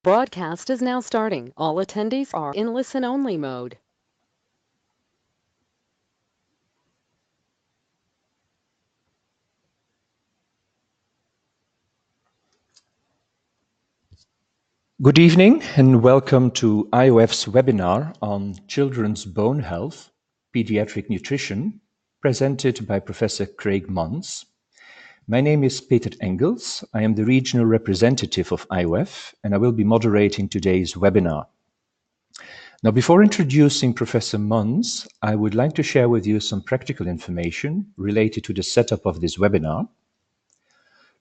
Broadcast is now starting. All attendees are in listen-only mode. Good evening and welcome to IOF's webinar on children's bone health, pediatric nutrition, presented by Professor Craig Mons. My name is Peter Engels. I am the regional representative of IOF and I will be moderating today's webinar. Now, before introducing Professor Mons, I would like to share with you some practical information related to the setup of this webinar.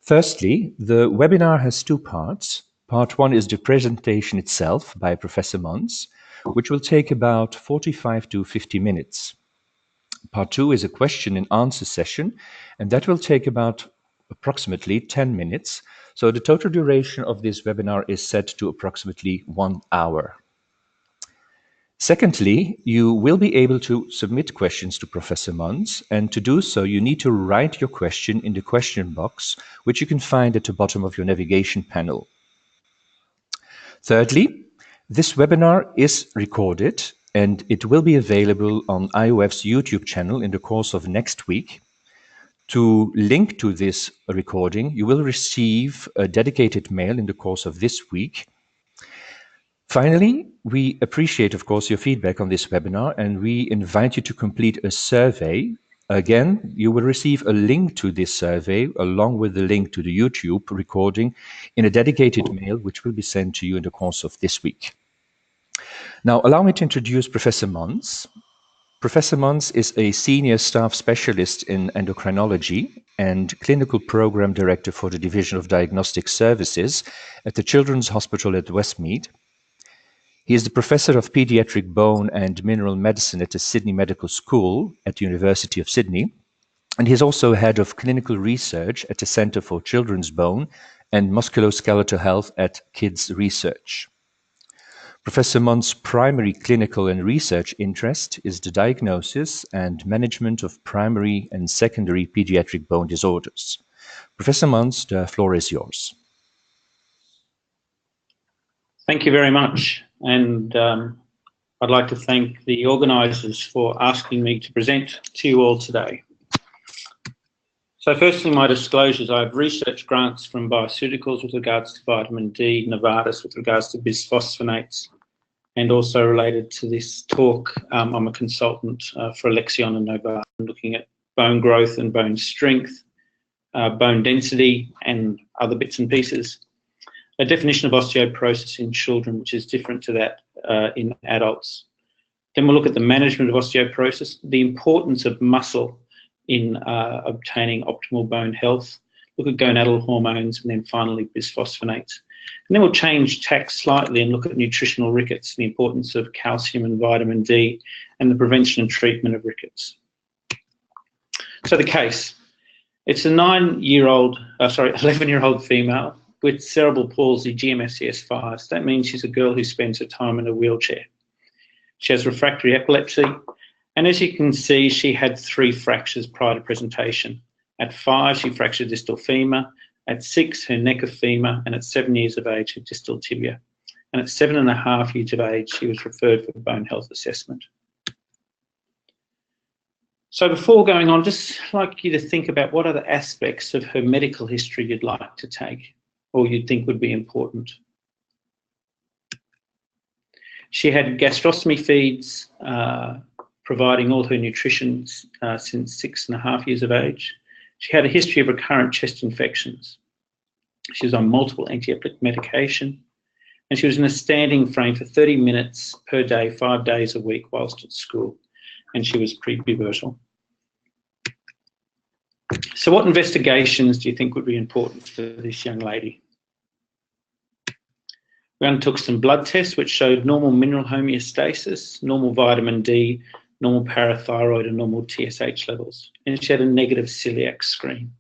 Firstly, the webinar has two parts. Part one is the presentation itself by Professor Mons, which will take about 45 to 50 minutes. Part two is a question and answer session, and that will take about approximately 10 minutes. So the total duration of this webinar is set to approximately 1 hour. Secondly, you will be able to submit questions to Professor Mons, and to do so, you need to write your question in the question box, which you can find at the bottom of your navigation panel. Thirdly, this webinar is recorded, and it will be available on IOF's YouTube channel in the course of next week. To link to this recording, you will receive a dedicated mail in the course of this week. Finally, we appreciate, of course, your feedback on this webinar, and we invite you to complete a survey. Again, you will receive a link to this survey along with the link to the YouTube recording in a dedicated mail, which will be sent to you in the course of this week. Now, allow me to introduce Professor Mons. Professor Mons is a senior staff specialist in endocrinology and clinical program director for the Division of Diagnostic Services at the Children's Hospital at Westmead. He is the Professor of Pediatric Bone and Mineral Medicine at the Sydney Medical School at the University of Sydney, and he is also Head of Clinical Research at the Centre for Children's Bone and Musculoskeletal Health at Kids Research. Professor Mons' primary clinical and research interest is the diagnosis and management of primary and secondary pediatric bone disorders. Professor Mons, the floor is yours. Thank you very much, and I'd like to thank the organisers for asking me to present to you all today. So firstly, my disclosures. I have research grants from Bioceuticals with regards to vitamin D, Novartis with regards to bisphosphonates, and also related to this talk, I'm a consultant for Alexion and Novartis, looking at bone growth and bone strength, bone density, and other bits and pieces. A definition of osteoporosis in children, which is different to that in adults. Then we'll look at the management of osteoporosis, the importance of muscle in obtaining optimal bone health, look at gonadal hormones, and then finally bisphosphonates. And then we'll change tack slightly and look at nutritional rickets, the importance of calcium and vitamin D, and the prevention and treatment of rickets. So the case, it's a 11-year-old female with cerebral palsy, GMFCS5. So that means she's a girl who spends her time in a wheelchair. She has refractory epilepsy, and as you can see, she had 3 fractures prior to presentation. At 5, she fractured distal femur. At 6, her neck of femur, and at 7 years of age, her distal tibia. And at 7.5 years of age, she was referred for bone health assessment. So before going on, just like you to think about what other aspects of her medical history you'd like to take, or you'd think would be important. She had gastrostomy feeds providing all her nutrition since 6.5 years of age. She had a history of recurrent chest infections. She was on multiple antiepileptic medication, and she was in a standing frame for 30 minutes per day, 5 days a week whilst at school, and she was pre-pubertal. So what investigations do you think would be important for this young lady? We undertook some blood tests which showed normal mineral homeostasis, normal vitamin D, normal parathyroid and normal TSH levels, and she had a negative celiac screen.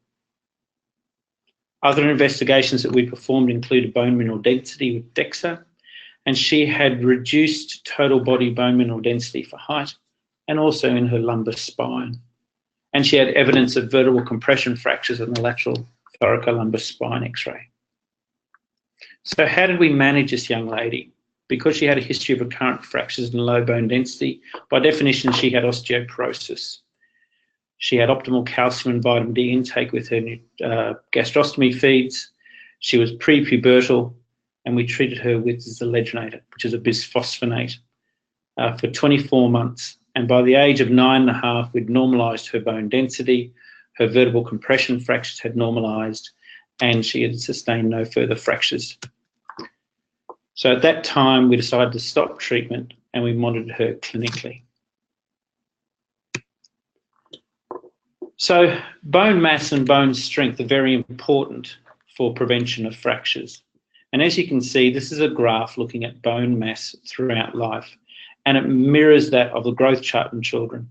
Other investigations that we performed included bone mineral density with DEXA, and she had reduced total body bone mineral density for height and also in her lumbar spine. And she had evidence of vertebral compression fractures in the lateral thoraco-lumbar spine X-ray. So how did we manage this young lady? Because she had a history of recurrent fractures and low bone density, by definition, she had osteoporosis. She had optimal calcium and vitamin D intake with her gastrostomy feeds. She was pre-pubertal, and we treated her with Zoledronate, which is a bisphosphonate, for 24 months. And by the age of 9.5, we'd normalised her bone density, her vertebral compression fractures had normalised, and she had sustained no further fractures. So at that time, we decided to stop treatment and we monitored her clinically. So bone mass and bone strength are very important for prevention of fractures. And as you can see, this is a graph looking at bone mass throughout life, and it mirrors that of the growth chart in children,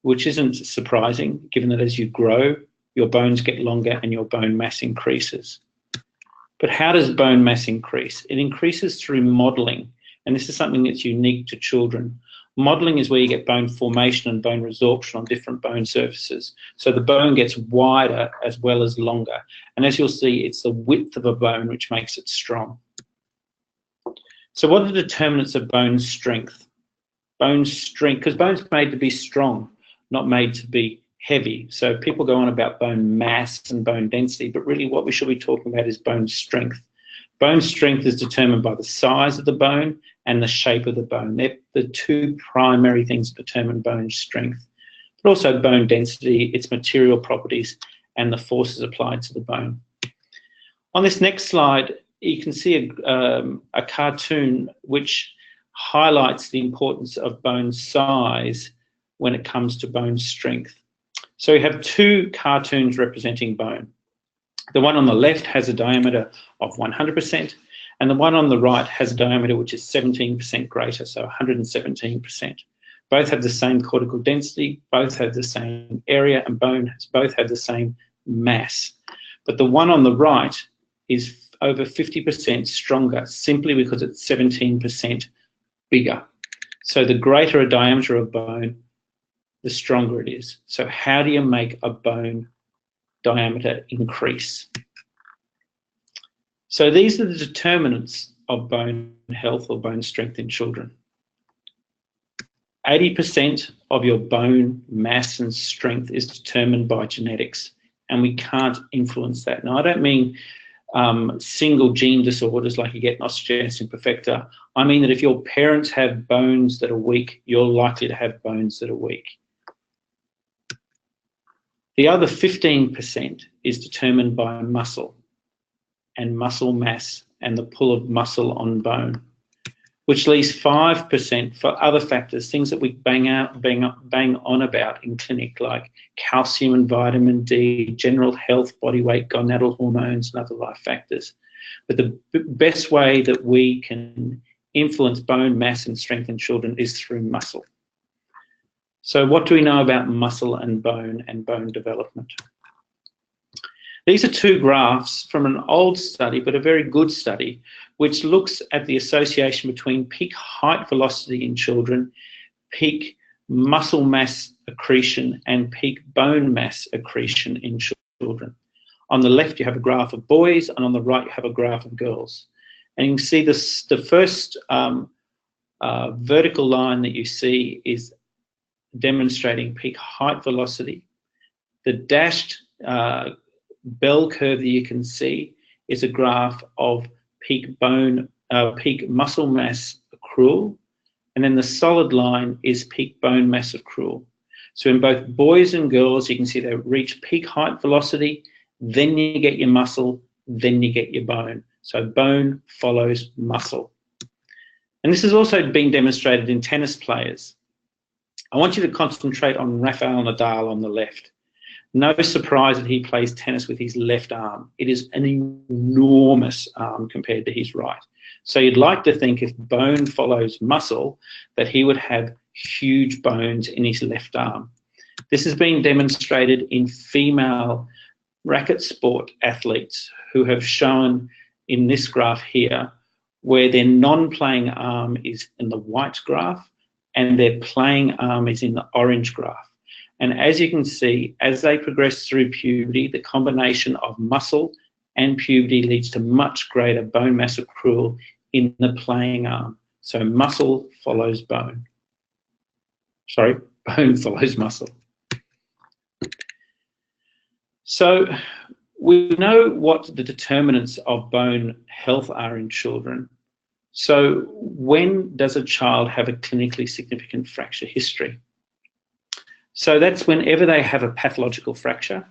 which isn't surprising given that as you grow, your bones get longer and your bone mass increases. But how does bone mass increase? It increases through modelling, and this is something that's unique to children. Modelling is where you get bone formation and bone resorption on different bone surfaces. So the bone gets wider as well as longer. And as you'll see, it's the width of a bone which makes it strong. So what are the determinants of bone strength? Bone strength, because bone's made to be strong, not made to be heavy. So people go on about bone mass and bone density, but really what we should be talking about is bone strength. Bone strength is determined by the size of the bone and the shape of the bone. They're the two primary things that determine bone strength, but also bone density, its material properties, and the forces applied to the bone. On this next slide, you can see a cartoon which highlights the importance of bone size when it comes to bone strength. So we have two cartoons representing bone. The one on the left has a diameter of 100%, and the one on the right has a diameter which is 17% greater, so 117%. Both have the same cortical density, both have the same area, and both have the same mass. But the one on the right is over 50% stronger simply because it's 17% bigger. So the greater a diameter of bone, the stronger it is. So how do you make a bone diameter increase? So these are the determinants of bone health or bone strength in children. 80% of your bone mass and strength is determined by genetics, and we can't influence that. Now, I don't mean single gene disorders like you get in Osteogenesis imperfecta. I mean that if your parents have bones that are weak, you're likely to have bones that are weak. The other 15% is determined by muscle and muscle mass and the pull of muscle on bone, which leaves 5% for other factors, things that we bang on about in clinic, like calcium and vitamin D, general health, body weight, gonadal hormones, and other life factors. But the best way that we can influence bone mass and strength in children is through muscle. So what do we know about muscle and bone development? These are two graphs from an old study, but a very good study, which looks at the association between peak height velocity in children, peak muscle mass accretion, and peak bone mass accretion in children. On the left, you have a graph of boys, and on the right, you have a graph of girls. And you can see this, the first vertical line that you see is demonstrating peak height velocity. The dashed bell curve that you can see is a graph of peak muscle mass accrual, and then the solid line is peak bone mass accrual. So in both boys and girls, you can see they reach peak height velocity, then you get your muscle, then you get your bone. So bone follows muscle. And this has also been demonstrated in tennis players. I want you to concentrate on Rafael Nadal on the left. No surprise that he plays tennis with his left arm. It is an enormous arm compared to his right. So you'd like to think if bone follows muscle, that he would have huge bones in his left arm. This has been demonstrated in female racket sport athletes who have shown in this graph here, where their non-playing arm is in the white graph and their playing arm is in the orange graph. And as you can see, as they progress through puberty, the combination of muscle and puberty leads to much greater bone mass accrual in the playing arm. So muscle follows bone. Sorry, bone follows muscle. So we know what the determinants of bone health are in children. So when does a child have a clinically significant fracture history? So that's whenever they have a pathological fracture,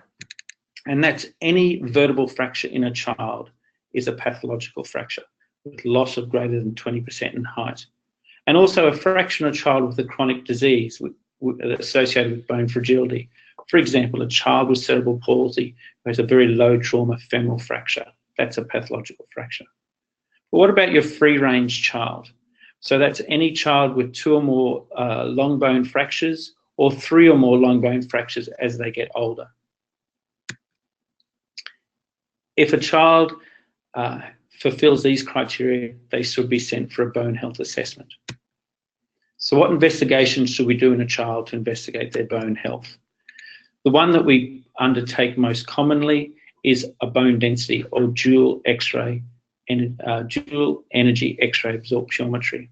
and that's any vertebral fracture in a child is a pathological fracture with loss of greater than 20% in height. And also a fracture in a child with a chronic disease associated with bone fragility. For example, a child with cerebral palsy who has a very low trauma femoral fracture. That's a pathological fracture. But what about your free-range child? So that's any child with 2 or more long bone fractures or 3 or more long bone fractures as they get older. If a child fulfills these criteria, they should be sent for a bone health assessment. So what investigations should we do in a child to investigate their bone health? The one that we undertake most commonly is a bone density or dual X-ray and dual energy X-ray absorptiometry.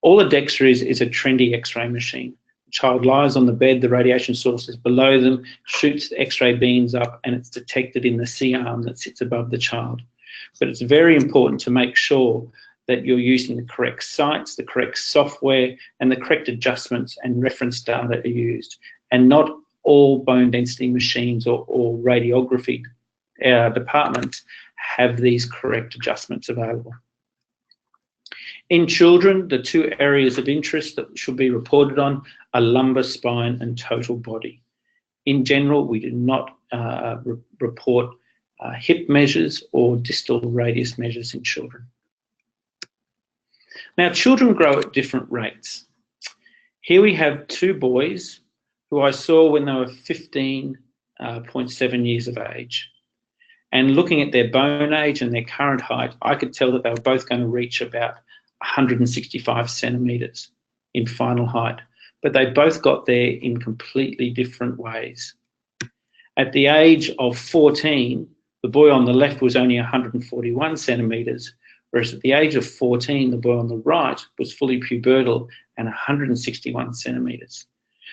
All a DEXA is a trendy X-ray machine. The child lies on the bed, the radiation source is below them, shoots the X-ray beams up, and it's detected in the C-arm that sits above the child. But it's very important to make sure that you're using the correct sites, the correct software, and the correct adjustments and reference data are used. And not all bone density machines or radiography departments have these correct adjustments available. In children, the 2 areas of interest that should be reported on are lumbar spine and total body. In general, we do not report hip measures or distal radius measures in children. Now, children grow at different rates. Here we have 2 boys who I saw when they were 15.7 years of age. And looking at their bone age and their current height, I could tell that they were both going to reach about 165 centimetres in final height. But they both got there in completely different ways. At the age of 14, the boy on the left was only 141 centimetres, whereas at the age of 14, the boy on the right was fully pubertal and 161 centimetres.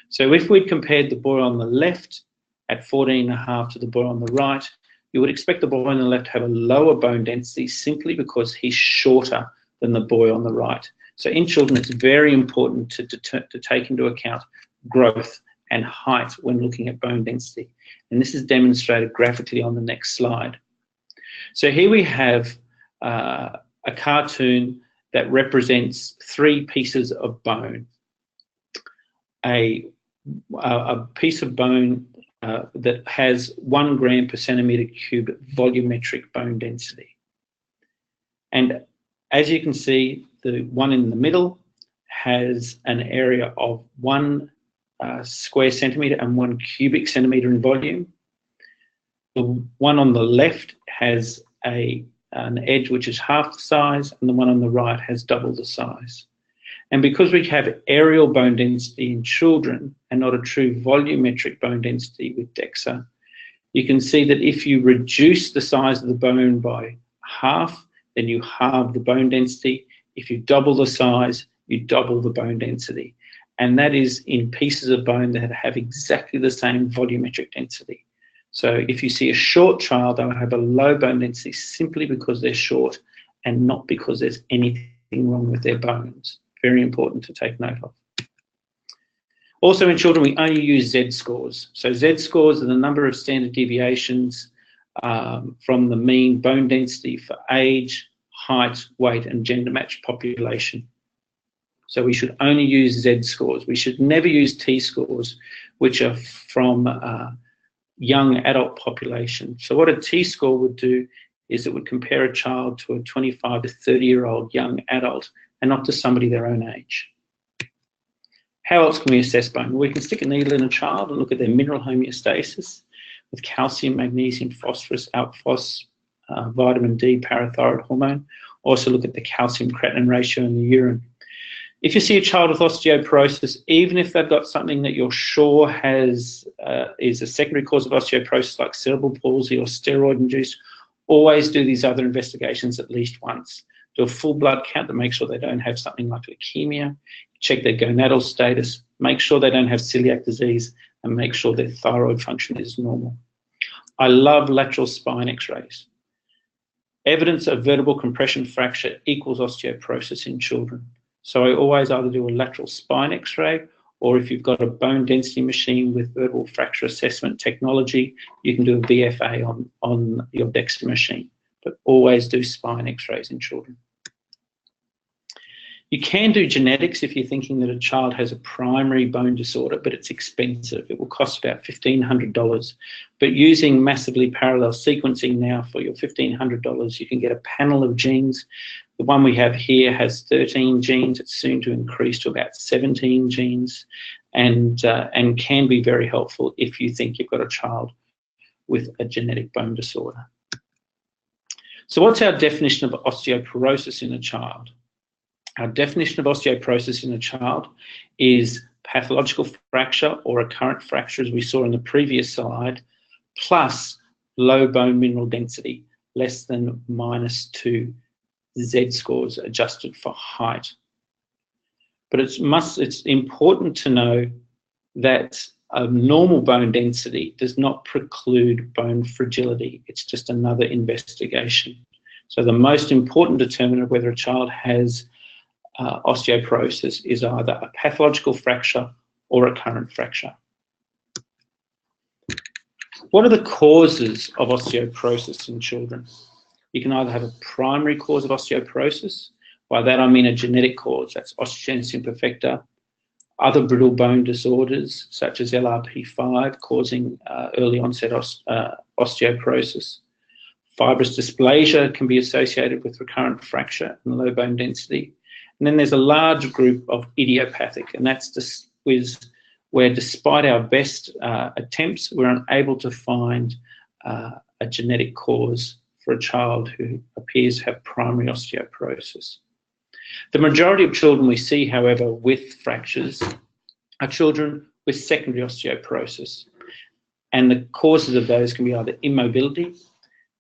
So if we'd compared the boy on the left at 14.5 to the boy on the right, you would expect the boy on the left to have a lower bone density simply because he's shorter than the boy on the right. So in children, it's very important to take into account growth and height when looking at bone density. And this is demonstrated graphically on the next slide. So here we have a cartoon that represents 3 pieces of bone. A piece of bone that has 1 gram per centimetre cube volumetric bone density. And as you can see, the one in the middle has an area of 1 square centimetre and 1 cubic centimetre in volume. The one on the left has an edge which is half the size, and the one on the right has double the size. And because we have aerial bone density in children and not a true volumetric bone density with DEXA, you can see that if you reduce the size of the bone by half, then you halve the bone density. If you double the size, you double the bone density. And that is in pieces of bone that have exactly the same volumetric density. So if you see a short child, they'll have a low bone density simply because they're short and not because there's anything wrong with their bones. Very important to take note of. Also in children, we only use Z-scores. So Z-scores are the number of standard deviations from the mean bone density for age, height, weight, and gender-matched population. So we should only use Z-scores. We should never use T-scores, which are from young adult population. So what a T-score would do is it would compare a child to a 25 to 30-year-old young adult and not to somebody their own age. How else can we assess bone? We can stick a needle in a child and look at their mineral homeostasis with calcium, magnesium, phosphorus, alphos, vitamin D, parathyroid hormone. Also look at the calcium-creatinine ratio in the urine. If you see a child with osteoporosis, even if they've got something that you're sure is a secondary cause of osteoporosis like cerebral palsy or steroid-induced, always do these other investigations at least once. Do a full blood count to make sure they don't have something like leukemia, check their gonadal status, make sure they don't have celiac disease, and make sure their thyroid function is normal. I love lateral spine x-rays. Evidence of vertebral compression fracture equals osteoporosis in children. So I always either do a lateral spine x-ray, or if you've got a bone density machine with vertebral fracture assessment technology, you can do a VFA on your DEXA machine, but always do spine x-rays in children. You can do genetics if you're thinking that a child has a primary bone disorder, but it's expensive. It will cost about $1,500. But using massively parallel sequencing now for your $1,500, you can get a panel of genes. The one we have here has 13 genes. It's soon to increase to about 17 genes, and can be very helpful if you think you've got a child with a genetic bone disorder. So what's our definition of osteoporosis in a child? Our definition of osteoporosis in a child is pathological fracture or recurrent fracture, as we saw in the previous slide, plus low bone mineral density, less than -2 Z scores adjusted for height. But it's important to know that a normal bone density does not preclude bone fragility. It's just another investigation. So the most important determinant of whether a child has osteoporosis is either a pathological fracture or a recurrent fracture. What are the causes of osteoporosis in children? You can either have a primary cause of osteoporosis. By that I mean a genetic cause, that's Osteogenesis imperfecta, other brittle bone disorders such as LRP5 causing early onset osteoporosis. Fibrous dysplasia can be associated with recurrent fracture and low bone density. And then there's a large group of idiopathic, and that's where despite our best attempts, we're unable to find a genetic cause for a child who appears to have primary osteoporosis. The majority of children we see, however, with fractures are children with secondary osteoporosis. And the causes of those can be either immobility,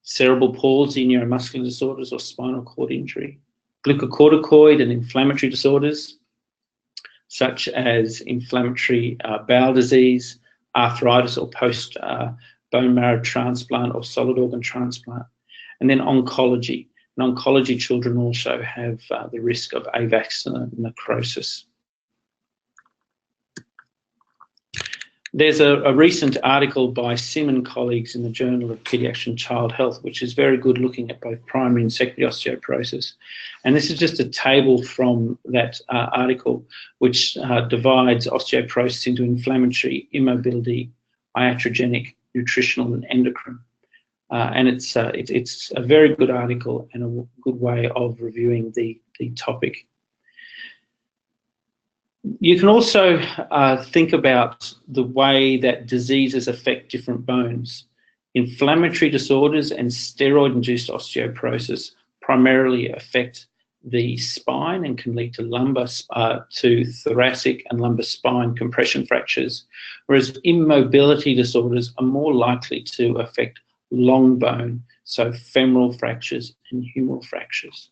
cerebral palsy, neuromuscular disorders, or spinal cord injury, glucocorticoid and inflammatory disorders, such as inflammatory bowel disease, arthritis or post bone marrow transplant or solid organ transplant, and then oncology. And oncology children also have the risk of avascular necrosis. There's a recent article by Sim and colleagues in the Journal of Paediatric and Child Health, which is very good, looking at both primary and secondary osteoporosis. And this is just a table from that article, which divides osteoporosis into inflammatory, immobility, iatrogenic, nutritional, and endocrine. And it's a very good article and a good way of reviewing the topic. You can also think about the way that diseases affect different bones. Inflammatory disorders and steroid-induced osteoporosis primarily affect the spine and can lead to to thoracic and lumbar spine compression fractures, whereas immobility disorders are more likely to affect long bone, so femoral fractures and humeral fractures.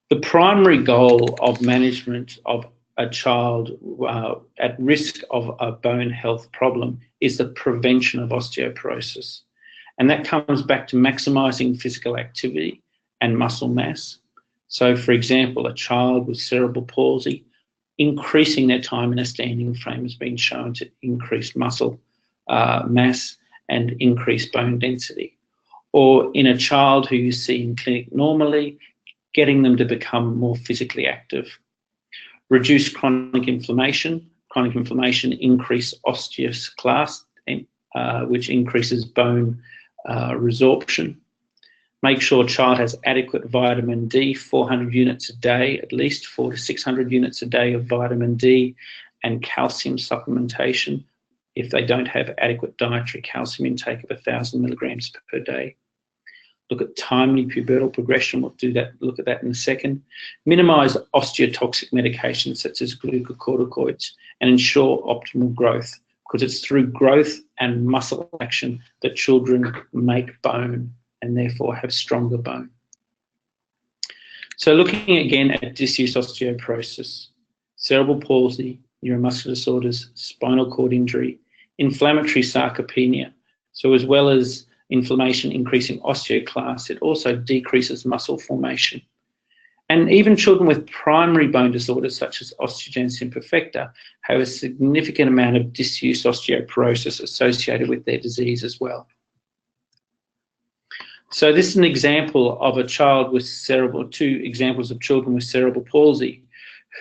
The primary goal of management of a child at risk of a bone health problem is the prevention of osteoporosis. And that comes back to maximising physical activity and muscle mass. So, for example, a child with cerebral palsy, increasing their time in a standing frame has been shown to increase muscle mass and increase bone density. Or in a child who you see in clinic normally, getting them to become more physically active. Reduce chronic inflammation. Chronic inflammation increase osteoclast, which increases bone resorption. Make sure a child has adequate vitamin D, 400 units a day, at least 400 to 600 units a day of vitamin D, and calcium supplementation if they don't have adequate dietary calcium intake of 1,000 milligrams per day. Look at timely pubertal progression. We'll look at that in a second. Minimise osteotoxic medications such as glucocorticoids and ensure optimal growth, because it's through growth and muscle action that children make bone and therefore have stronger bone. So looking again at disuse osteoporosis, cerebral palsy, neuromuscular disorders, spinal cord injury, inflammatory sarcopenia. So as well as inflammation increasing osteoclast, it also decreases muscle formation. And even children with primary bone disorders such as osteogenesis imperfecta have a significant amount of disuse osteoporosis associated with their disease as well. So this is an example of a child with cerebral, two examples of children with cerebral palsy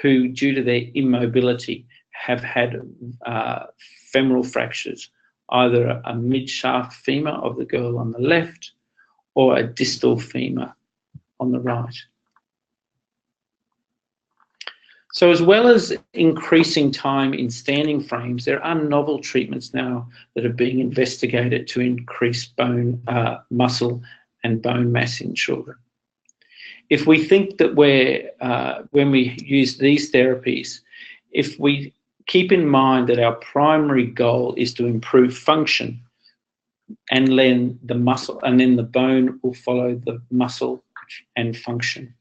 who, due to their immobility, have had femoral fractures, either a mid-shaft femur of the girl on the left or a distal femur on the right. So as well as increasing time in standing frames, there are novel treatments now that are being investigated to increase bone, muscle and bone mass in children. If we think that when we use these therapies, if we keep in mind that our primary goal is to improve function, and then the muscle, and then the bone will follow the muscle and function.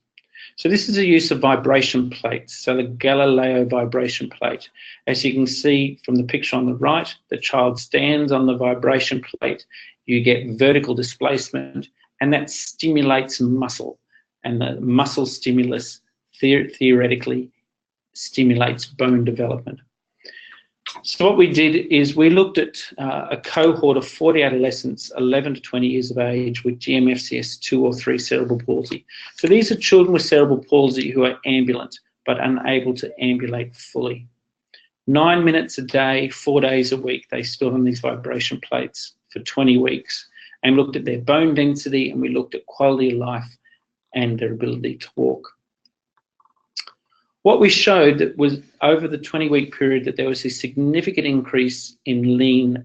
So this is the use of vibration plates, so the Galileo vibration plate. As you can see from the picture on the right, the child stands on the vibration plate, you get vertical displacement, and that stimulates muscle. And the muscle stimulus theoretically stimulates bone development. So what we did is we looked at a cohort of 40 adolescents, 11 to 20 years of age, with GMFCS 2 or 3 cerebral palsy. So these are children with cerebral palsy who are ambulant but unable to ambulate fully. 9 minutes a day, 4 days a week, they stood on these vibration plates for 20 weeks and looked at their bone density, and we looked at quality of life and their ability to walk. What we showed that was over the 20-week period that there was a significant increase in lean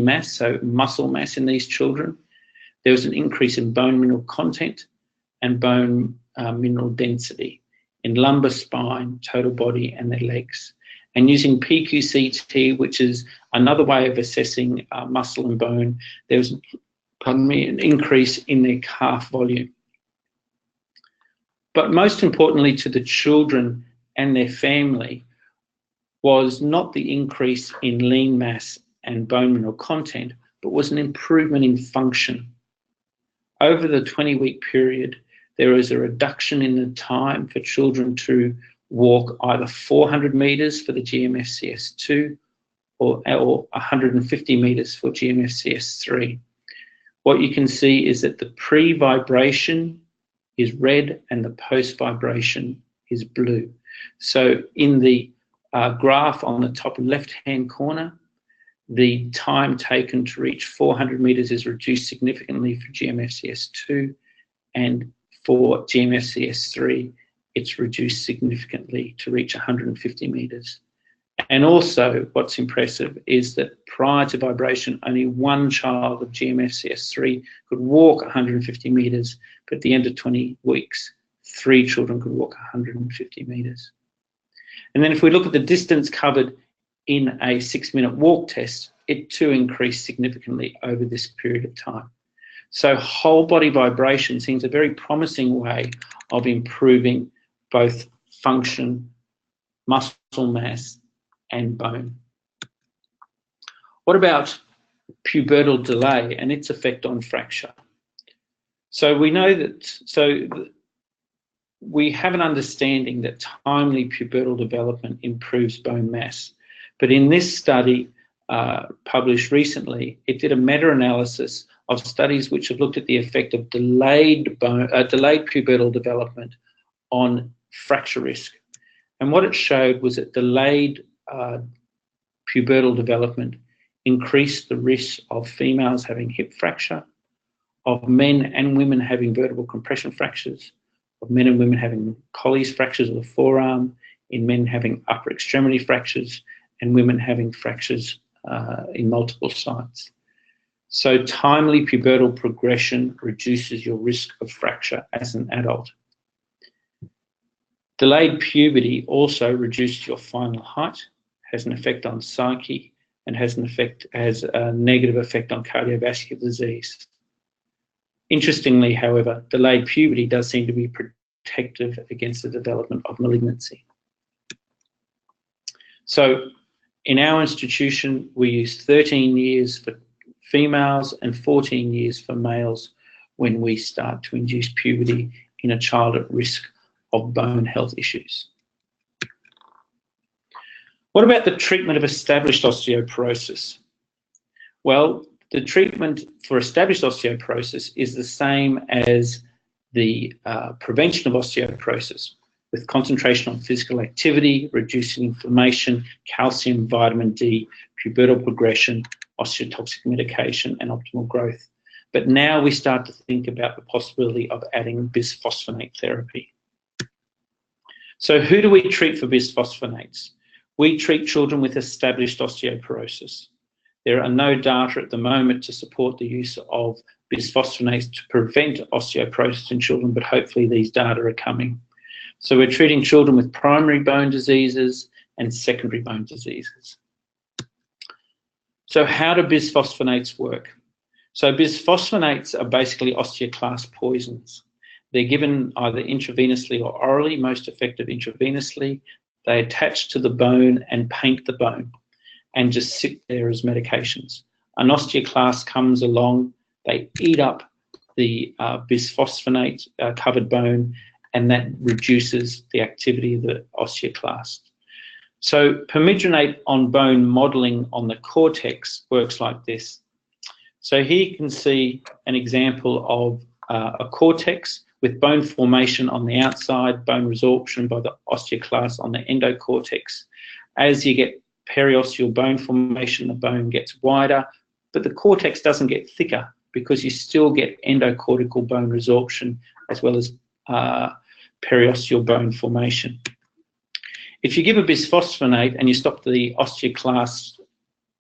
mass, so muscle mass in these children. There was an increase in bone mineral content and bone mineral density in lumbar spine, total body, and their legs. And using PQCT, which is another way of assessing muscle and bone, there was an increase in their calf volume. But most importantly to the children and their family was not the increase in lean mass and bone mineral content, but was an improvement in function. Over the 20-week period, there was a reduction in the time for children to walk either 400 metres for the GMFCS2 or 150 metres for GMFCS3. What you can see is that the pre-vibration is red and the post-vibration is blue. So in the graph on the top left-hand corner, the time taken to reach 400 metres is reduced significantly for GMFCS2, and for GMFCS3, it's reduced significantly to reach 150 metres. And also what's impressive is that prior to vibration, only one child of GMFCS3 could walk 150 metres, but at the end of 20 weeks, 3 children could walk 150 metres. And then if we look at the distance covered in a 6-minute walk test, it too increased significantly over this period of time. So whole body vibration seems a very promising way of improving both function, muscle mass, and bone. What about pubertal delay and its effect on fracture? So we know that, we have an understanding that timely pubertal development improves bone mass. But in this study published recently, it did a meta-analysis of studies which have looked at the effect of delayed pubertal development on fracture risk. And what it showed was that delayed pubertal development increased the risk of females having hip fracture, of men and women having vertebral compression fractures, of men and women having Colles fractures of the forearm, in men having upper extremity fractures, and women having fractures in multiple sites. So timely pubertal progression reduces your risk of fracture as an adult. Delayed puberty also reduces your final height. has an effect on psyche, and has a negative effect on cardiovascular disease. Interestingly, however, delayed puberty does seem to be protective against the development of malignancy. So in our institution, we use 13 years for females and 14 years for males when we start to induce puberty in a child at risk of bone health issues. What about the treatment of established osteoporosis? Well, the treatment for established osteoporosis is the same as the prevention of osteoporosis, with concentration on physical activity, reducing inflammation, calcium, vitamin D, pubertal progression, osteotoxic medication, and optimal growth. But now we start to think about the possibility of adding bisphosphonate therapy. So who do we treat for bisphosphonates? We treat children with established osteoporosis. There are no data at the moment to support the use of bisphosphonates to prevent osteoporosis in children, but hopefully these data are coming. So we're treating children with primary bone diseases and secondary bone diseases. So how do bisphosphonates work? So bisphosphonates are basically osteoclast poisons. They're given either intravenously or orally, most effective intravenously. They attach to the bone and paint the bone and just sit there as medications. An osteoclast comes along, they eat up the bisphosphonate covered bone, and that reduces the activity of the osteoclast. So Pamidronate on bone modelling on the cortex works like this. So here you can see an example of a cortex with bone formation on the outside, bone resorption by the osteoclast on the endocortex. As you get periosteal bone formation, the bone gets wider, but the cortex doesn't get thicker because you still get endocortical bone resorption as well as periosteal bone formation. If you give a bisphosphonate and you stop the osteoclast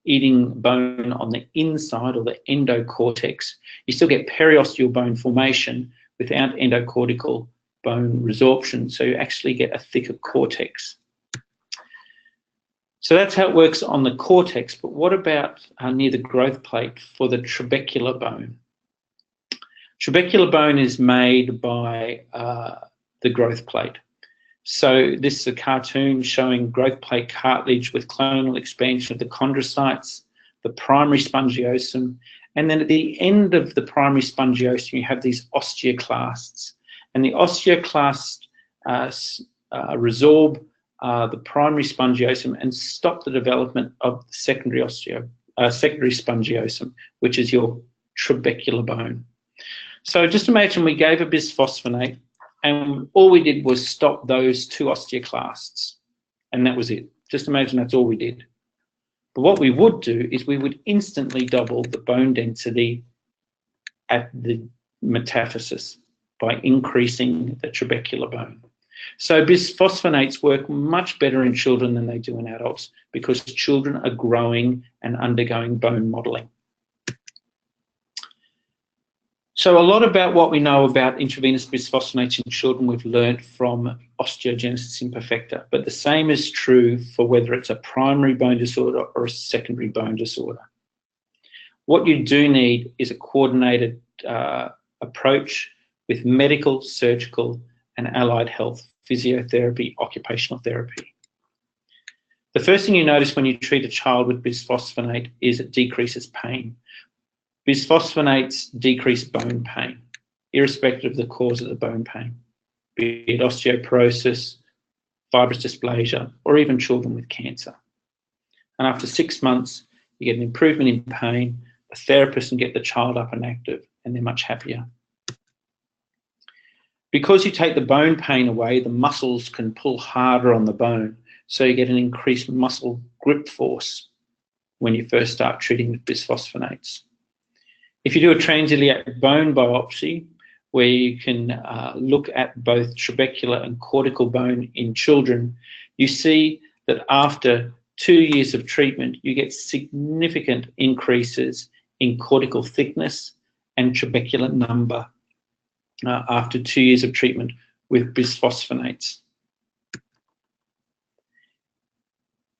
eating bone on the inside or the endocortex, you still get periosteal bone formation without endocortical bone resorption, so you actually get a thicker cortex. So that's how it works on the cortex, but what about near the growth plate for the trabecular bone? Trabecular bone is made by the growth plate. So this is a cartoon showing growth plate cartilage with clonal expansion of the chondrocytes, the primary spongiosum, and then at the end of the primary spongiosum, you have these osteoclasts. And the osteoclasts resorb the primary spongiosum and stop the development of the secondary spongiosum, which is your trabecular bone. So just imagine we gave a bisphosphonate and all we did was stop those two osteoclasts, and that was it. Just imagine that's all we did. But what we would do is we would instantly double the bone density at the metaphysis by increasing the trabecular bone. So bisphosphonates work much better in children than they do in adults because children are growing and undergoing bone modelling. So a lot about what we know about intravenous bisphosphonates in children we've learned from Osteogenesis Imperfecta, but the same is true for whether it's a primary bone disorder or a secondary bone disorder. What you do need is a coordinated approach with medical, surgical, and allied health, physiotherapy, occupational therapy. The first thing you notice when you treat a child with bisphosphonate is it decreases pain. Bisphosphonates decrease bone pain, irrespective of the cause of the bone pain, be it osteoporosis, fibrous dysplasia, or even children with cancer. And after 6 months, you get an improvement in pain, the therapist can get the child up and active, and they're much happier. Because you take the bone pain away, the muscles can pull harder on the bone, so you get an increased muscle grip force when you first start treating with bisphosphonates. If you do a transiliac bone biopsy, where you can look at both trabecular and cortical bone in children, you see that after 2 years of treatment, you get significant increases in cortical thickness and trabecular number after 2 years of treatment with bisphosphonates.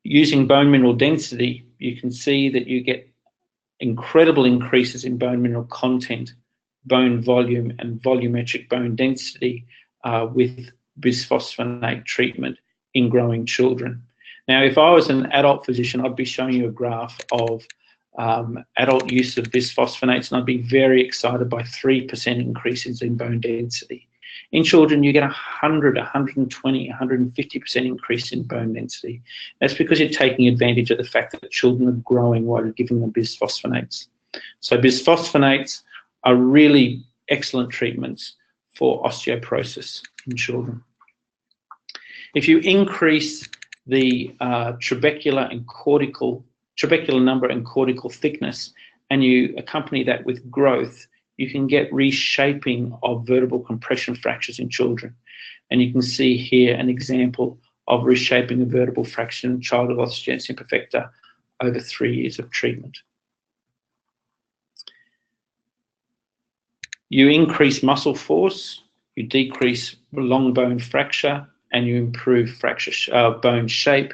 using bone mineral density, you can see that you get incredible increases in bone mineral content, bone volume, and volumetric bone density with bisphosphonate treatment in growing children. Now, if I was an adult physician, I'd be showing you a graph of adult use of bisphosphonates, and I'd be very excited by 3% increases in bone density. In children, you get 100, 120, 150% increase in bone density. That's because you're taking advantage of the fact that children are growing while you're giving them bisphosphonates. So bisphosphonates are really excellent treatments for osteoporosis in children. If you increase the trabecular number and cortical thickness, and you accompany that with growth, you can get reshaping of vertebral compression fractures in children. And you can see here an example of reshaping a vertebral fracture in a child with osteogenesis imperfecta over 3 years of treatment. You increase muscle force, you decrease long bone fracture, and you improve bone shape.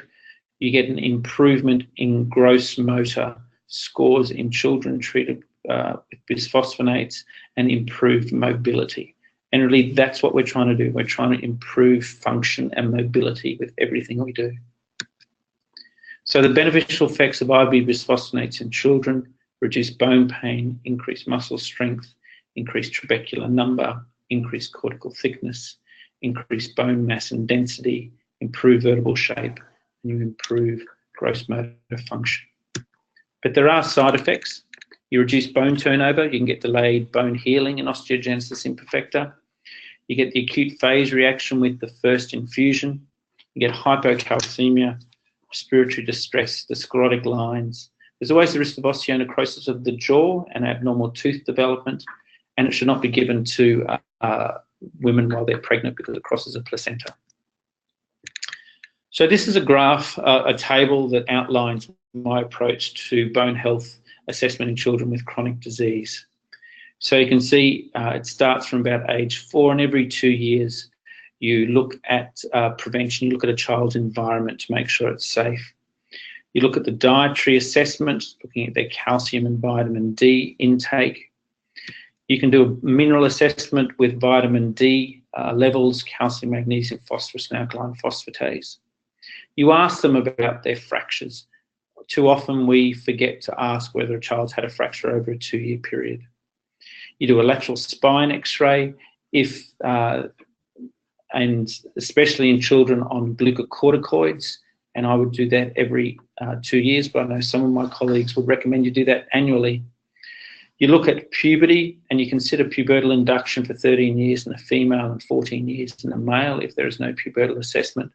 You get an improvement in gross motor scores in children treated with bisphosphonates, and improved mobility. And really, that's what we're trying to do. We're trying to improve function and mobility with everything we do. So the beneficial effects of IV bisphosphonates in children: reduce bone pain, increase muscle strength, increase trabecular number, increase cortical thickness, increase bone mass and density, improve vertebral shape, and you improve gross motor function. But there are side effects. You reduce bone turnover, you can get delayed bone healing in osteogenesis imperfecta. You get the acute phase reaction with the first infusion. You get hypocalcemia, respiratory distress, the sclerotic lines. There's always the risk of osteonecrosis of the jaw and abnormal tooth development, and it should not be given to women while they're pregnant because it crosses a placenta. So this is a graph, a table that outlines my approach to bone health assessment in children with chronic disease. So you can see it starts from about age 4, and every 2 years you look at prevention, you look at a child's environment to make sure it's safe. You look at the dietary assessment, looking at their calcium and vitamin D intake. You can do a mineral assessment with vitamin D levels, calcium, magnesium, phosphorus, and alkaline phosphatase. You ask them about their fractures. Too often we forget to ask whether a child's had a fracture over a 2-year period. You do a lateral spine x-ray and especially in children on glucocorticoids, and I would do that every 2 years, but I know some of my colleagues would recommend you do that annually. You look at puberty and you consider pubertal induction for 13 years in a female and 14 years in a male if there is no pubertal assessment.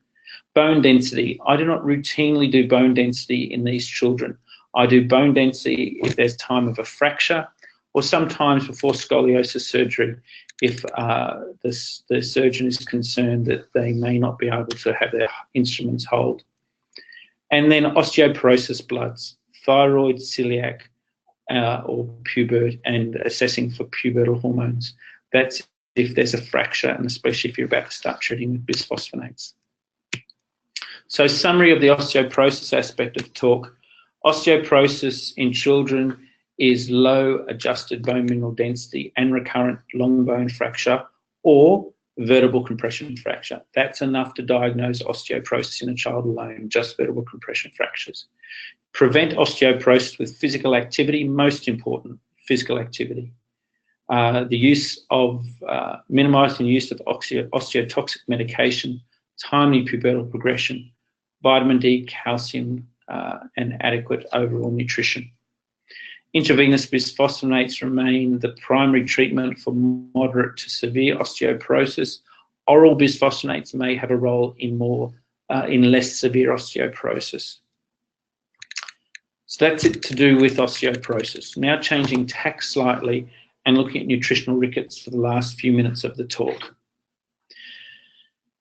Bone density. I do not routinely do bone density in these children. I do bone density if there's time of a fracture, or sometimes before scoliosis surgery if the surgeon is concerned that they may not be able to have their instruments hold. And then osteoporosis bloods, thyroid, celiac, or pubert, and assessing for pubertal hormones. That's if there's a fracture, and especially if you're about to start treating with bisphosphonates. So summary of the osteoporosis aspect of the talk. Osteoporosis in children is low adjusted bone mineral density and recurrent long bone fracture or vertebral compression fracture. That's enough to diagnose osteoporosis in a child alone, just vertebral compression fractures. Prevent osteoporosis with physical activity, most important, physical activity. The use of, minimising the use of osteotoxic medication, timely pubertal progression, vitamin D, calcium, and adequate overall nutrition. Intravenous bisphosphonates remain the primary treatment for moderate to severe osteoporosis. Oral bisphosphonates may have a role in less severe osteoporosis. So that's it to do with osteoporosis. Now changing tack slightly and looking at nutritional rickets for the last few minutes of the talk.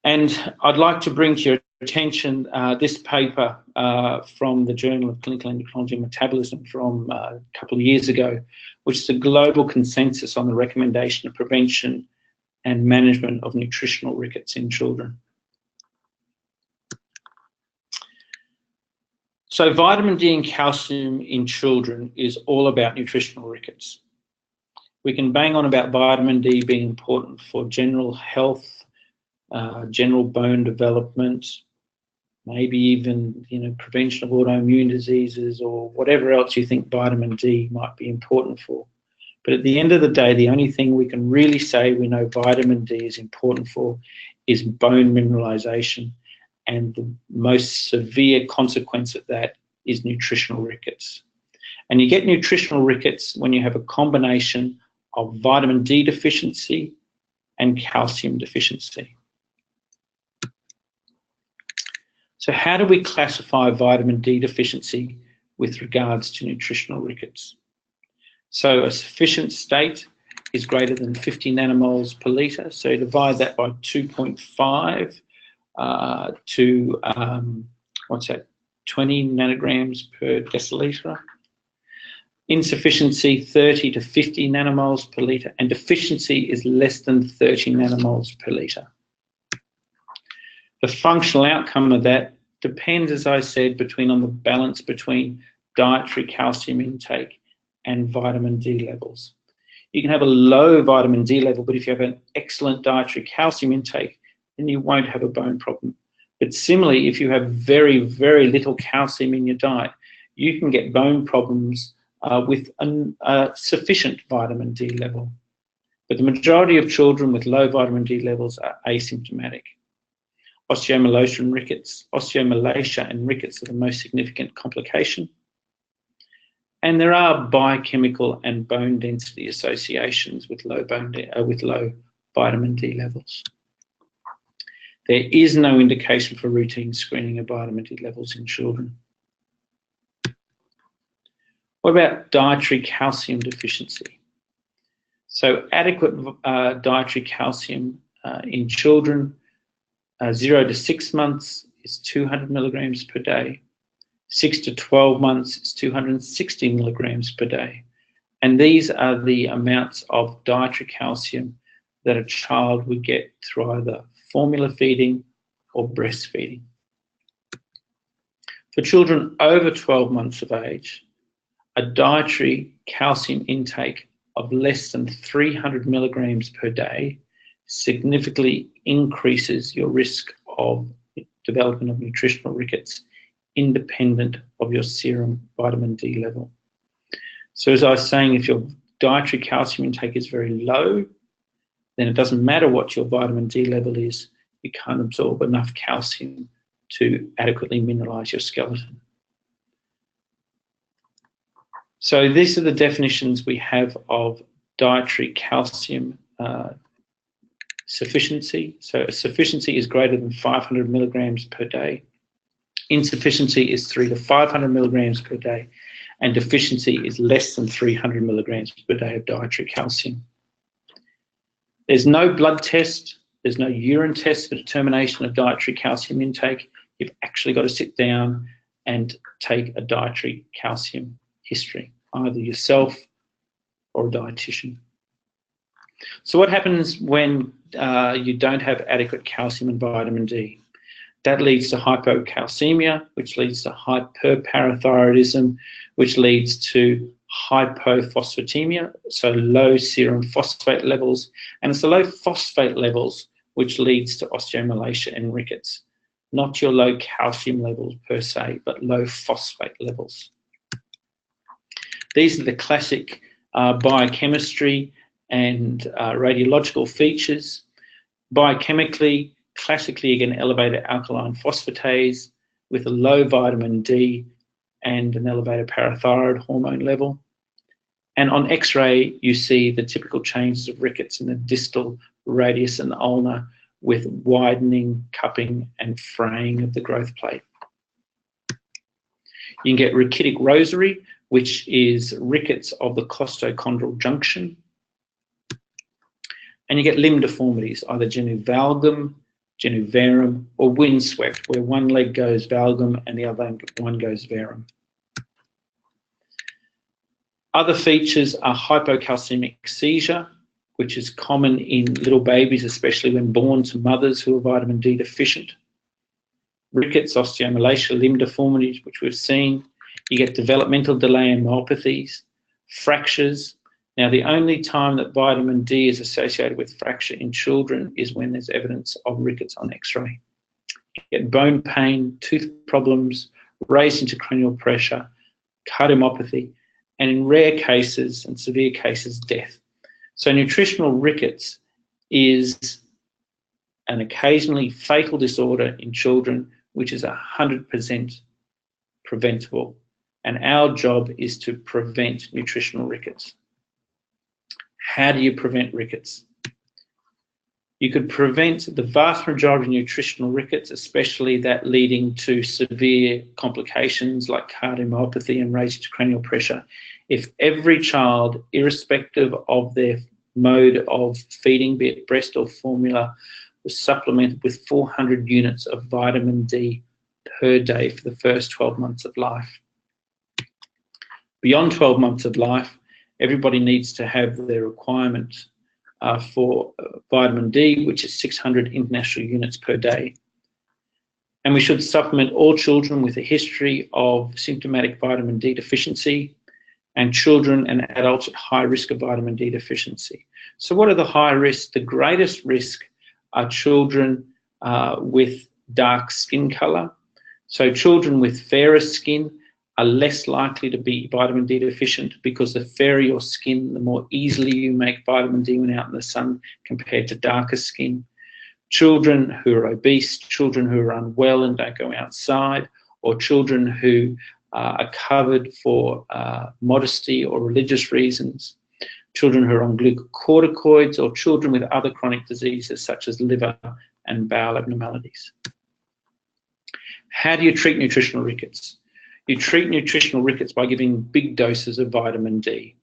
And I'd like to bring to your attention this paper from the Journal of Clinical Endocrinology and Metabolism from a couple of years ago, which is a global consensus on the recommendation of prevention and management of nutritional rickets in children. So vitamin D and calcium in children is all about nutritional rickets. We can bang on about vitamin D being important for general health, general bone development, maybe even prevention of autoimmune diseases or whatever else you think vitamin D might be important for. But at the end of the day, the only thing we can really say we know vitamin D is important for is bone mineralization, and the most severe consequence of that is nutritional rickets. And you get nutritional rickets when you have a combination of vitamin D deficiency and calcium deficiency. So how do we classify vitamin D deficiency with regards to nutritional rickets? So a sufficient state is greater than 50 nanomoles per litre. So divide that by 2.5 to, 20 nanograms per decilitre. Insufficiency, 30 to 50 nanomoles per litre. And deficiency is less than 30 nanomoles per litre. The functional outcome of that depends, as I said, on the balance between dietary calcium intake and vitamin D levels. You can have a low vitamin D level, but if you have an excellent dietary calcium intake, then you won't have a bone problem. But similarly, if you have very, very little calcium in your diet, you can get bone problems with a sufficient vitamin D level. But the majority of children with low vitamin D levels are asymptomatic. Osteomalacia and rickets are the most significant complication. And there are biochemical and bone density associations with low vitamin D levels. There is no indication for routine screening of vitamin D levels in children. What about dietary calcium deficiency? So adequate dietary calcium in children 0 to 6 months is 200 milligrams per day. 6 to 12 months is 260 milligrams per day. And these are the amounts of dietary calcium that a child would get through either formula feeding or breastfeeding. For children over 12 months of age, a dietary calcium intake of less than 300 milligrams per day significantly increases your risk of development of nutritional rickets independent of your serum vitamin D level. So as I was saying, if your dietary calcium intake is very low, then it doesn't matter what your vitamin D level is, you can't absorb enough calcium to adequately mineralize your skeleton. So these are the definitions we have of dietary calcium sufficiency. So a sufficiency is greater than 500 milligrams per day. Insufficiency is 300 to 500 milligrams per day, and deficiency is less than 300 milligrams per day of dietary calcium. There's no blood test, there's no urine test for determination of dietary calcium intake. You've actually got to sit down and take a dietary calcium history, either yourself or a dietitian. So what happens when you don't have adequate calcium and vitamin D? That leads to hypocalcemia, which leads to hyperparathyroidism, which leads to hypophosphatemia, so low serum phosphate levels. And it's the low phosphate levels which leads to osteomalacia and rickets, not your low calcium levels per se, but low phosphate levels. These are the classic biochemistry and radiological features. Biochemically, classically, again, elevated alkaline phosphatase with a low vitamin D and an elevated parathyroid hormone level. And on X-ray, you see the typical changes of rickets in the distal radius and the ulna with widening, cupping, and fraying of the growth plate. You can get ricketic rosary, which is rickets of the costochondral junction. And you get limb deformities, either genu-valgum, genu-varum, or windswept, where one leg goes valgum and the other one goes varum. Other features are hypocalcemic seizure, which is common in little babies, especially when born to mothers who are vitamin D deficient. rickets, osteomalacia, limb deformities, which we've seen. You get developmental delay and myopathies, fractures. Now, the only time that vitamin D is associated with fracture in children is when there's evidence of rickets on X-ray. You get bone pain, tooth problems, raised intracranial pressure, cardiomyopathy, and in rare cases and severe cases, death. So nutritional rickets is an occasionally fatal disorder in children, which is 100% preventable. And our job is to prevent nutritional rickets. How do you prevent rickets? You could prevent the vast majority of nutritional rickets, especially that leading to severe complications like cardiomyopathy and raised intracranial pressure, if every child, irrespective of their mode of feeding, be it breast or formula, was supplemented with 400 units of vitamin D per day for the first 12 months of life. Beyond 12 months of life, everybody needs to have their requirement for vitamin D, which is 600 international units per day. And we should supplement all children with a history of symptomatic vitamin D deficiency and children and adults at high risk of vitamin D deficiency. So what are the high risks? The greatest risk are children with dark skin colour. So children with fairer skin are less likely to be vitamin D deficient because the fairer your skin, the more easily you make vitamin D when out in the sun compared to darker skin. Children who are obese, children who are unwell and don't go outside, or children who are covered for modesty or religious reasons, children who are on glucocorticoids, or children with other chronic diseases such as liver and bowel abnormalities. How do you treat nutritional rickets? You treat nutritional rickets by giving big doses of vitamin D,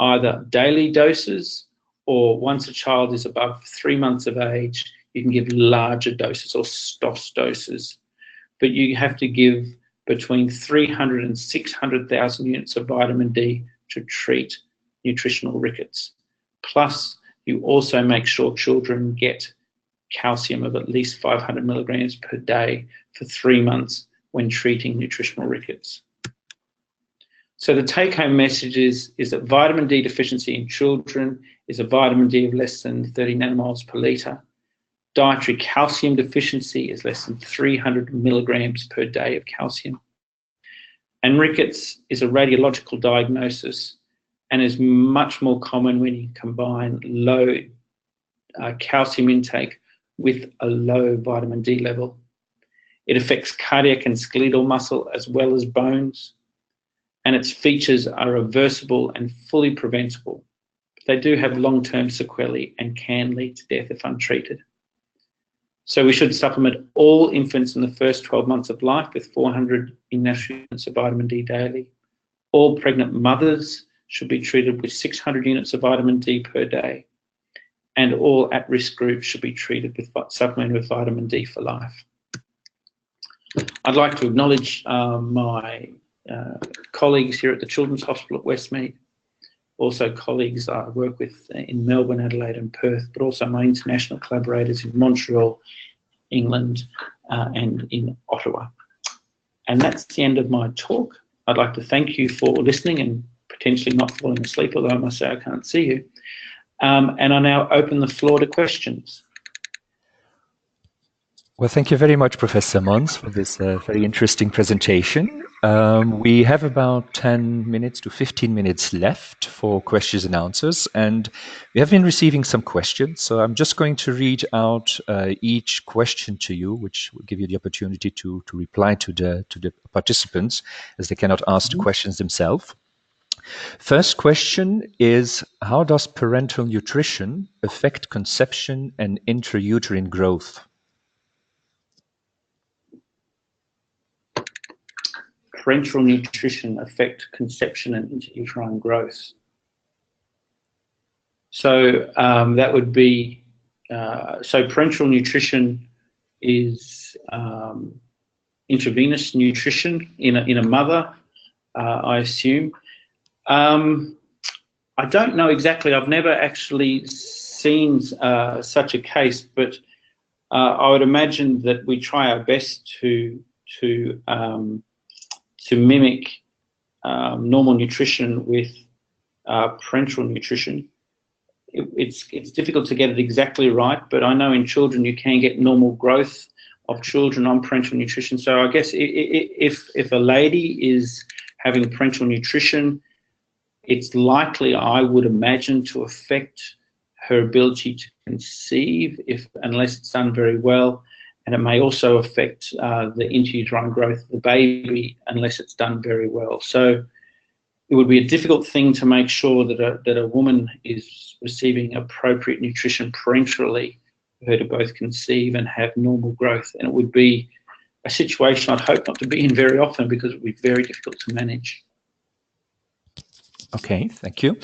either daily doses or once a child is above 3 months of age, you can give larger doses or STOS doses. But you have to give between 300 and 600,000 units of vitamin D to treat nutritional rickets. Plus, you also make sure children get calcium of at least 500 milligrams per day for 3 months when treating nutritional rickets. So the take-home message is that vitamin D deficiency in children is a vitamin D of less than 30 nanomoles per litre. Dietary calcium deficiency is less than 300 milligrams per day of calcium. And rickets is a radiological diagnosis and is much more common when you combine low calcium intake with a low vitamin D level. It affects cardiac and skeletal muscle as well as bones, and its features are reversible and fully preventable. They do have long-term sequelae and can lead to death if untreated. So we should supplement all infants in the first 12 months of life with 400 international units of vitamin D daily. All pregnant mothers should be treated with 600 units of vitamin D per day. And all at-risk groups should be treated with supplemented with vitamin D for life. I'd like to acknowledge my colleagues here at the Children's Hospital at Westmead, also colleagues I work with in Melbourne, Adelaide and Perth, but also my international collaborators in Montreal, England and in Ottawa. And that's the end of my talk. I'd like to thank you for listening and potentially not falling asleep, although I must say I can't see you. And I now open the floor to questions. Well, thank you very much, Professor Mons, for this very interesting presentation. We have about 10 minutes to 15 minutes left for questions and answers, and we have been receiving some questions. So I'm just going to read out each question to you, which will give you the opportunity to reply to the participants, as they cannot ask the questions themselves. First question is, how does parental nutrition affect conception and intrauterine growth? Parenteral nutrition affect conception and intrauterine growth. So that would be, so parenteral nutrition is intravenous nutrition in a mother, I assume. I don't know exactly, I've never actually seen such a case, but I would imagine that we try our best to mimic normal nutrition with parenteral nutrition. It's difficult to get it exactly right, but I know in children you can get normal growth of children on parenteral nutrition. So I guess if a lady is having parenteral nutrition, it's likely, I would imagine, to affect her ability to conceive unless it's done very well, and it may also affect the intrauterine growth of the baby unless it's done very well. So it would be a difficult thing to make sure that a woman is receiving appropriate nutrition parenterally for her to both conceive and have normal growth. And it would be a situation I'd hope not to be in very often, because it would be very difficult to manage. Okay, thank you.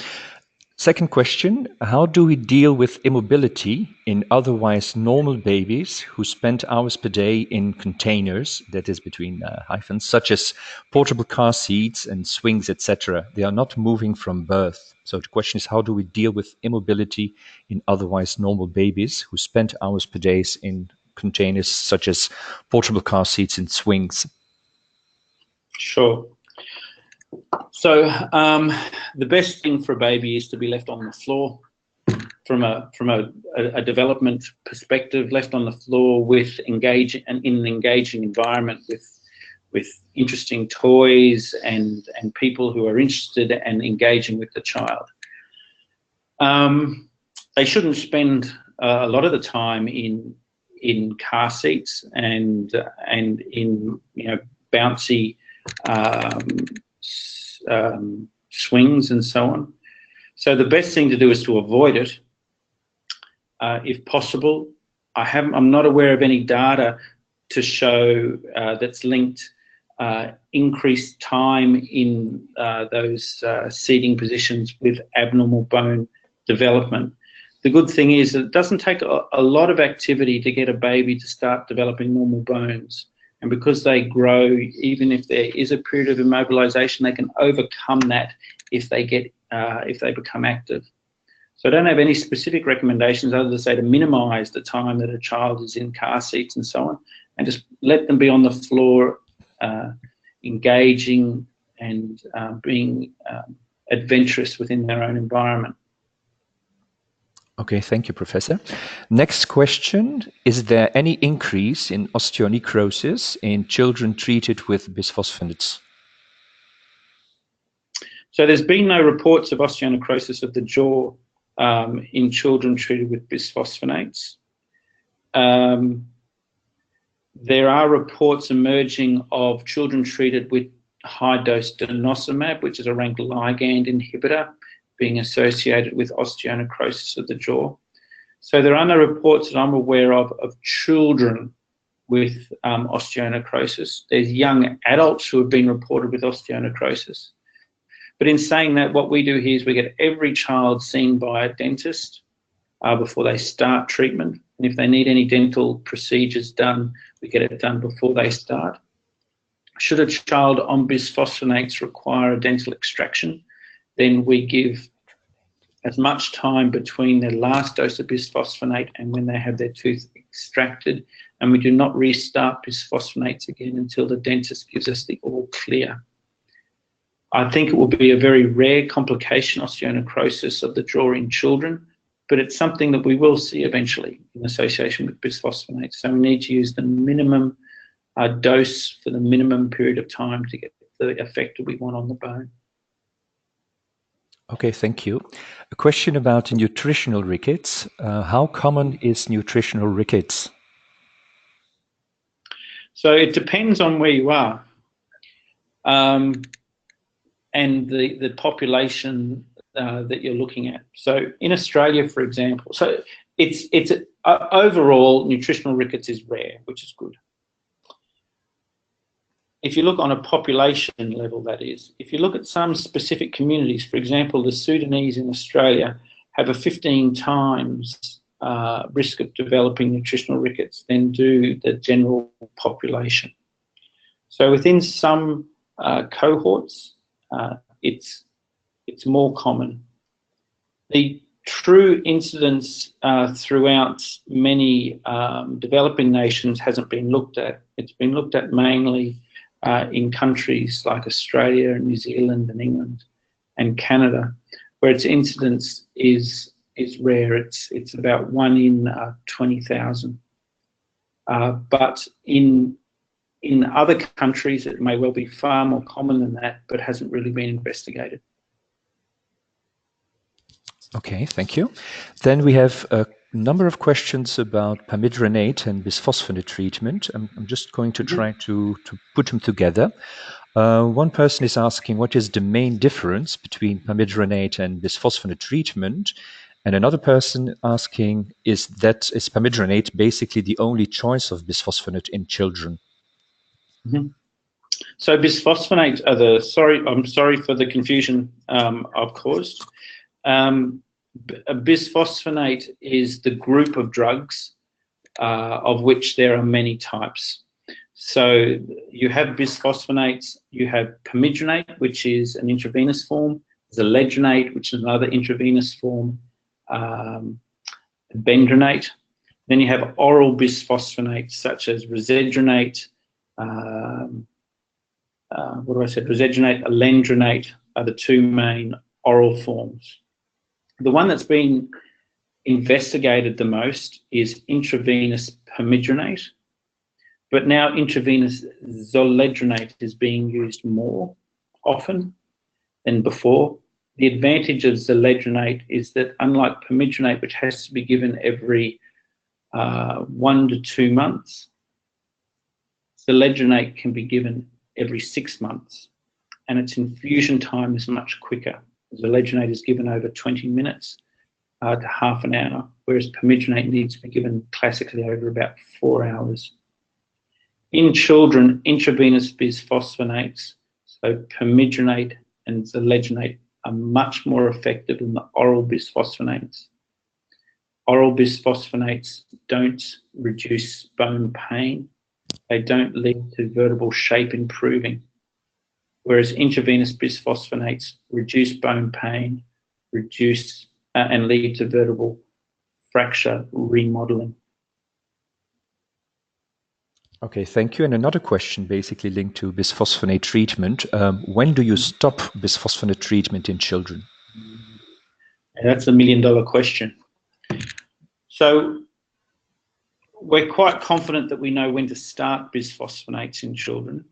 Second question, how do we deal with immobility in otherwise normal babies who spend hours per day in containers, that is between hyphens, such as portable car seats and swings, etc.? They are not moving from birth. So the question is, how do we deal with immobility in otherwise normal babies who spend hours per day in containers such as portable car seats and swings? Sure. So the best thing for a baby is to be left on the floor. From a development perspective, left on the floor with in an engaging environment with interesting toys and people who are interested and engaging with the child. They shouldn't spend a lot of the time in car seats and in bouncy swings and so on. So the best thing to do is to avoid it if possible. I'm not aware of any data to show that's linked increased time in those seating positions with abnormal bone development. The good thing is that it doesn't take a lot of activity to get a baby to start developing normal bones. And because they grow, even if there is a period of immobilization, they can overcome that if they become active. So I don't have any specific recommendations other than say to minimize the time that a child is in car seats and so on, and just let them be on the floor, engaging and being adventurous within their own environment. Okay, thank you, Professor. Next question, is there any increase in osteonecrosis in children treated with bisphosphonates? So there's been no reports of osteonecrosis of the jaw in children treated with bisphosphonates. There are reports emerging of children treated with high-dose denosumab, which is a rank ligand inhibitor, being associated with osteonecrosis of the jaw. So there are no reports that I'm aware of children with osteonecrosis. There's young adults who have been reported with osteonecrosis. But in saying that, what we do here is we get every child seen by a dentist before they start treatment. And if they need any dental procedures done, we get it done before they start. Should a child on bisphosphonates require a dental extraction, then we give as much time between their last dose of bisphosphonate and when they have their tooth extracted, and we do not restart bisphosphonates again until the dentist gives us the all clear. I think it will be a very rare complication, osteonecrosis of the jaw in children, but it's something that we will see eventually in association with bisphosphonates. So we need to use the minimum dose for the minimum period of time to get the effect that we want on the bone. Okay, thank you. A question about nutritional rickets. How common is nutritional rickets? So it depends on where you are and the population that you're looking at. So in Australia, for example, so it's overall nutritional rickets is rare, which is good. If you look on a population level, that is, if you look at some specific communities, for example, the Sudanese in Australia have a 15 times risk of developing nutritional rickets than do the general population. So within some cohorts, it's more common. The true incidence throughout many developing nations hasn't been looked at. It's been looked at mainly in countries like Australia and New Zealand and England and Canada, where its incidence is rare. It's about 1 in 20,000. But in other countries, it may well be far more common than that, but hasn't really been investigated. Okay, thank you. Then we have a number of questions about Pamidronate and bisphosphonate treatment. I'm just going to try to put them together. One person is asking what is the main difference between Pamidronate and bisphosphonate treatment, and another person asking is Pamidronate basically the only choice of bisphosphonate in children? So bisphosphonates are I'm sorry for the confusion I've caused. A bisphosphonate is the group of drugs of which there are many types. So you have bisphosphonates, you have pamidronate, which is an intravenous form, zoledronate, which is another intravenous form, bendronate. Then you have oral bisphosphonates such as risedronate, risedronate, alendronate are the two main oral forms. The one that's been investigated the most is intravenous pamidronate, but now intravenous zoledronate is being used more often than before. The advantage of zoledronate is that unlike pamidronate, which has to be given every 1 to 2 months, zoledronate can be given every 6 months, and its infusion time is much quicker. Zoledronate is given over 20 minutes to half an hour, whereas pamidronate needs to be given classically over about 4 hours. In children, intravenous bisphosphonates, so pamidronate and zoledronate, are much more effective than the oral bisphosphonates. Oral bisphosphonates don't reduce bone pain. They don't lead to vertebral shape improving, whereas intravenous bisphosphonates reduce bone pain, and lead to vertebral fracture remodeling. Okay, thank you. And another question basically linked to bisphosphonate treatment. When do you stop bisphosphonate treatment in children? That's a $1 million question. So we're quite confident that we know when to start bisphosphonates in children,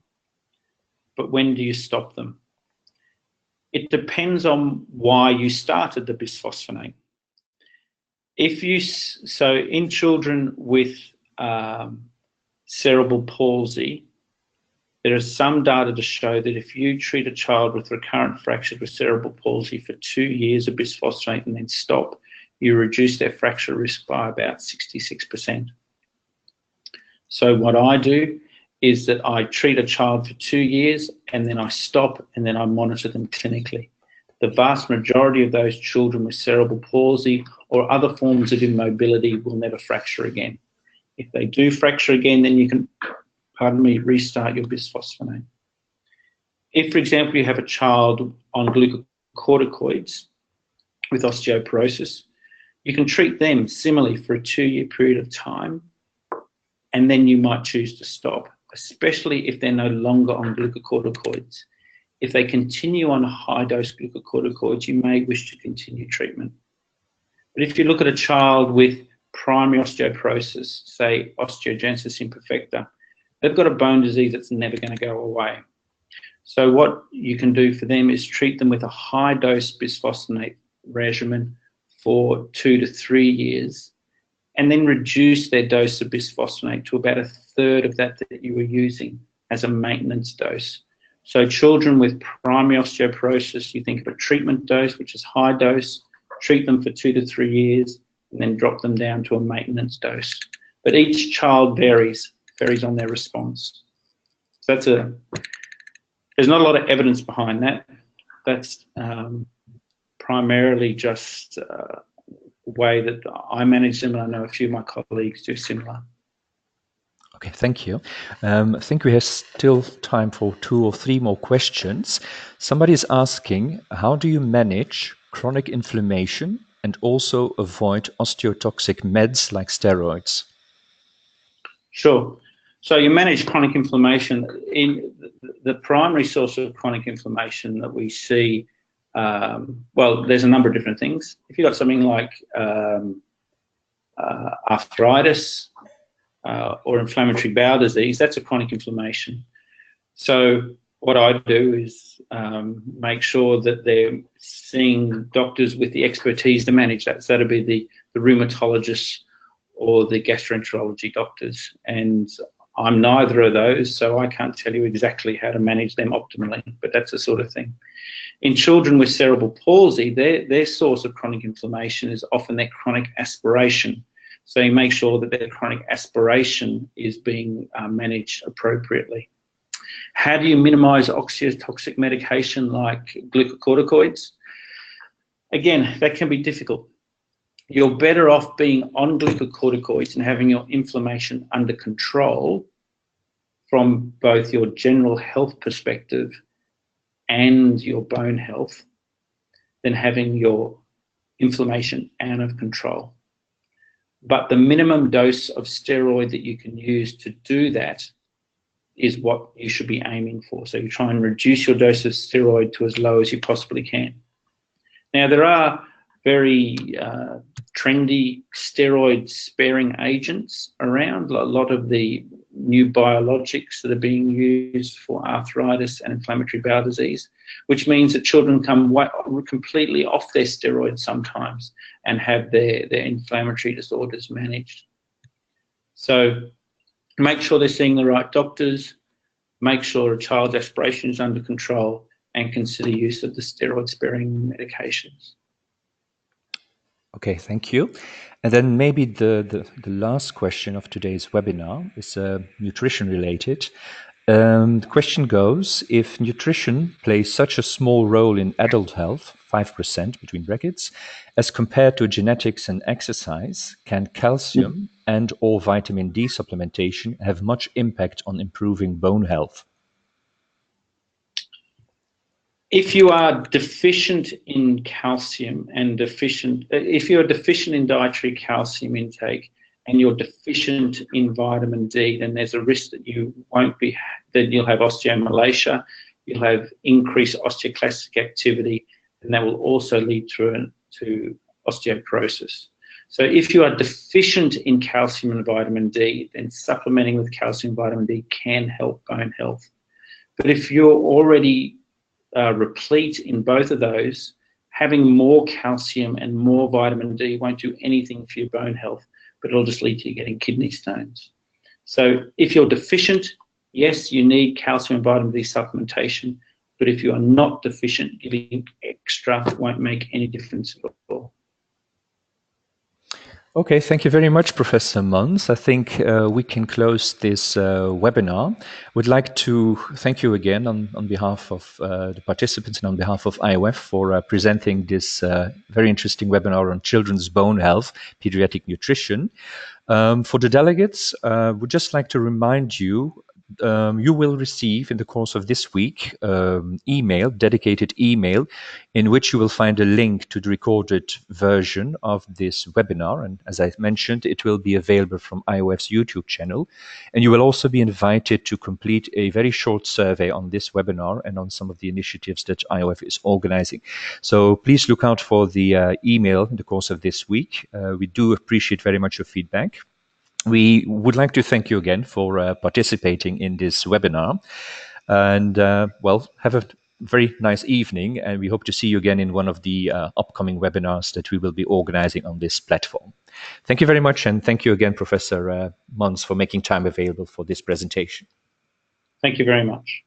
but when do you stop them? It depends on why you started the bisphosphonate. So in children with cerebral palsy, there is some data to show that if you treat a child with recurrent fractures with cerebral palsy for 2 years of bisphosphonate and then stop, you reduce their fracture risk by about 66%. So what I do is that I treat a child for 2 years and then I stop and then I monitor them clinically. The vast majority of those children with cerebral palsy or other forms of immobility will never fracture again. If they do fracture again, then you can, restart your bisphosphonate. If, for example, you have a child on glucocorticoids with osteoporosis, you can treat them similarly for a 2-year period of time, and then you might choose to stop, especially if they're no longer on glucocorticoids. If they continue on high-dose glucocorticoids, you may wish to continue treatment. But if you look at a child with primary osteoporosis, say Osteogenesis imperfecta, they've got a bone disease that's never going to go away. So what you can do for them is treat them with a high-dose bisphosphonate regimen for 2 to 3 years, and then reduce their dose of bisphosphonate to about 1/3 of that you were using as a maintenance dose. So children with primary osteoporosis, you think of a treatment dose, which is high dose, treat them for 2 to 3 years, and then drop them down to a maintenance dose. But each child varies on their response. So there's not a lot of evidence behind that. That's primarily just the way that I manage them, and I know a few of my colleagues do similar. Okay, thank you. I think we have still time for 2 or 3 more questions. Somebody is asking, how do you manage chronic inflammation and also avoid osteotoxic meds like steroids? Sure. So you manage chronic inflammation. In the primary source of chronic inflammation that we see, well, there's a number of different things. If you've got something like arthritis or inflammatory bowel disease, that's a chronic inflammation. So what I do is make sure that they're seeing doctors with the expertise to manage that. So that'll be the rheumatologists or the gastroenterology doctors. And I'm neither of those, so I can't tell you exactly how to manage them optimally, but that's the sort of thing. In children with cerebral palsy, their source of chronic inflammation is often their chronic aspiration. So you make sure that their chronic aspiration is being managed appropriately. How do you minimize osteotoxic medication like glucocorticoids? Again, that can be difficult. You're better off being on glucocorticoids and having your inflammation under control from both your general health perspective and your bone health than having your inflammation out of control. But the minimum dose of steroid that you can use to do that is what you should be aiming for. So you try and reduce your dose of steroid to as low as you possibly can. Now, there are very trendy steroid-sparing agents around. A lot of the new biologics that are being used for arthritis and inflammatory bowel disease, which means that children come completely off their steroids sometimes and have their inflammatory disorders managed. So make sure they're seeing the right doctors, make sure a child's aspiration is under control, and consider use of the steroid-sparing medications. Okay, thank you. And then maybe the last question of today's webinar is nutrition related. The question goes, if nutrition plays such a small role in adult health, 5% between brackets, as compared to genetics and exercise, can calcium and or vitamin D supplementation have much impact on improving bone health? If you are deficient in calcium and if you're deficient in dietary calcium intake and you're deficient in vitamin D, then there's a risk that you'll have osteomalacia, you'll have increased osteoclastic activity, and that will also lead to osteoporosis. So if you are deficient in calcium and vitamin D, then supplementing with calcium and vitamin D can help bone health. But if you're already replete in both of those, having more calcium and more vitamin D won't do anything for your bone health, but it'll just lead to you getting kidney stones. So if you're deficient, yes, you need calcium and vitamin D supplementation, but if you are not deficient, giving extra won't make any difference at all. Okay, thank you very much, Professor Mons. I think we can close this webinar. Would like to thank you again on behalf of the participants and on behalf of IOF for presenting this very interesting webinar on children's bone health, pediatric nutrition. For the delegates, would just like to remind you, you will receive in the course of this week dedicated email, in which you will find a link to the recorded version of this webinar. And as I mentioned, it will be available from IOF's YouTube channel. And you will also be invited to complete a very short survey on this webinar and on some of the initiatives that IOF is organizing. So please look out for the email in the course of this week. We do appreciate very much your feedback. We would like to thank you again for participating in this webinar. And, well, have a very nice evening. And we hope to see you again in one of the upcoming webinars that we will be organizing on this platform. Thank you very much. And thank you again, Professor Mons, for making time available for this presentation. Thank you very much.